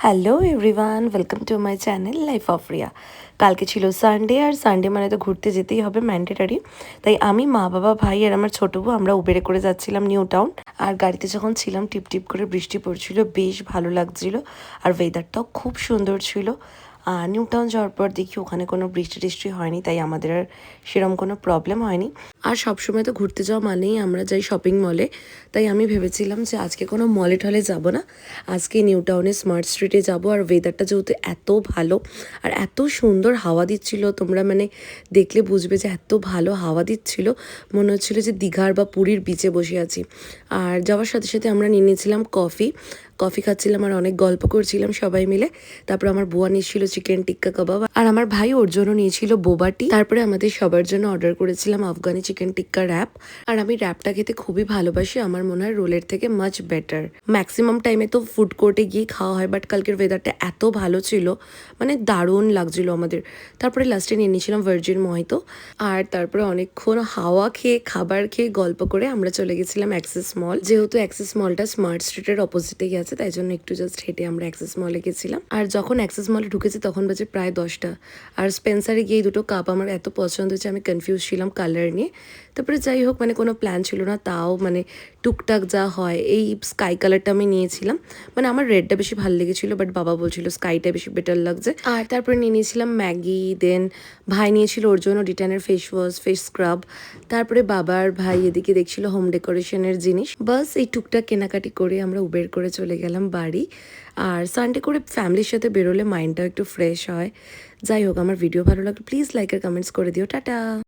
Hello everyone, welcome to my channel life of Riya. কালকে ছিল Sunday, আর Sunday মানে তো ঘুরতে যেতেই হবে, ম্যান্ডেটারি। তাই আমি, মা, বাবা, ভাই আর আমার ছোটো বউ আমরা উবেরে করে যাচ্ছিলাম নিউ টাউন। আর গাড়িতে যখন ছিলাম টিপ টিপ করে বৃষ্টি পড়ছিল, বেশ ভালো লাগছিল। আর ওয়েদারটাও খুব সুন্দর ছিল। আর নিউ টাউন যাওয়ার পর দেখি ওখানে কোনো বৃষ্টি টিষ্টি হয়নি, তাই আমাদের আর সেরকম কোনো প্রবলেম হয়নি। আর সবসময় তো ঘুরতে যাওয়া মানেই আমরা যাই শপিং মলে। তাই আমি ভেবেছিলাম যে আজকে কোনো মলে টলে যাব না, আজকে নিউ টাউনে স্মার্ট স্ট্রিটে যাব। আর ওয়েদারটা যেহেতু এত ভালো আর এত সুন্দর হাওয়া দিচ্ছিল, তোমরা মানে দেখলে বুঝবে যে এত ভালো হাওয়া দিচ্ছিল, মনে হচ্ছিল যে দীঘার বা পুরীর বিচে বসে আছি। আর যাওয়ার সাথে সাথে আমরা নিয়ে নিয়েছিলাম কফি খাচ্ছিলাম আর অনেক গল্প করছিলাম সবাই মিলে। তারপর আমার বুয়া নিয়েছিল চিকেন টিক্কা কাবাব, আর আমার ভাই ওর জন্য নিয়েছিল বোবাটি। তারপরে আমাদের সবার জন্য অর্ডার করেছিলাম আফগানি চিকেন টিক্কা র্যাপ। আর আমি র্যাপটা খেতে খুবই ভালোবাসি, আমার মনে হয় রোলের থেকে মাচ বেটার। ম্যাক্সিমাম টাইমে তো ফুড কোর্টে গিয়ে খাওয়া হয়, বাট কালকের ওয়েদারটা এত ভালো ছিল, মানে দারুণ লাগছিল আমাদের। তারপরে লাস্টে নিয়ে নিয়েছিলাম ভার্জিন মহিতো। আর তারপরে অনেকক্ষণ হাওয়া খেয়ে খাবার খেয়ে গল্প করে আমরা চলে গেছিলাম অ্যাক্সেস মল। যেহেতু অ্যাক্সেস মলটা স্মার্ট স্ট্রিটের অপোজিটেই আছে, তাই জন্য একটু জাস্ট হেঁটে আমরা অ্যাক্সেস মলে গেছিলাম। আর যখন অ্যাক্সেস মলে ঢুকেছি তখন বাজে প্রায় 10টা। আর স্পেন্সারে গিয়ে দুটো কাপ আমার এত পছন্দ হয়েছে, আমি কনফিউজ ছিলাম কালার নিয়ে। তারপরে যাই হোক, মানে কোনো প্ল্যান ছিল না, তাও মানে টুকটাক যা হয়, এই স্কাই কালারটা আমি নিয়েছিলাম। মানে আমার রেডটা বেশি ভালো লেগেছিলো, বাট বাবা বলছিল স্কাইটা বেশি বেটার লাগছে। আর তারপরে নিয়ে নিয়েছিলাম ম্যাগি, দেন ভাই নিয়েছিল ওর জন্য ডিটানের ফেস ওয়াশ, ফেস স্ক্রাব। তারপরে বাবার ভাই এদিকে দেখছিল হোম ডেকোরেশনের জিনিস। বাস এই টুকটাক কেনাকাটি করে আমরা উবের করে চলে গেলাম বাড়ি। আর সানডে করে ফ্যামিলির সাথে বেরোলে মাইন্ডটাও একটু ফ্রেশ হয়। যাই হোক, আমার ভিডিও ভালো লাগলে প্লিজ লাইক আর কমেন্টস করে দিও। টাটা।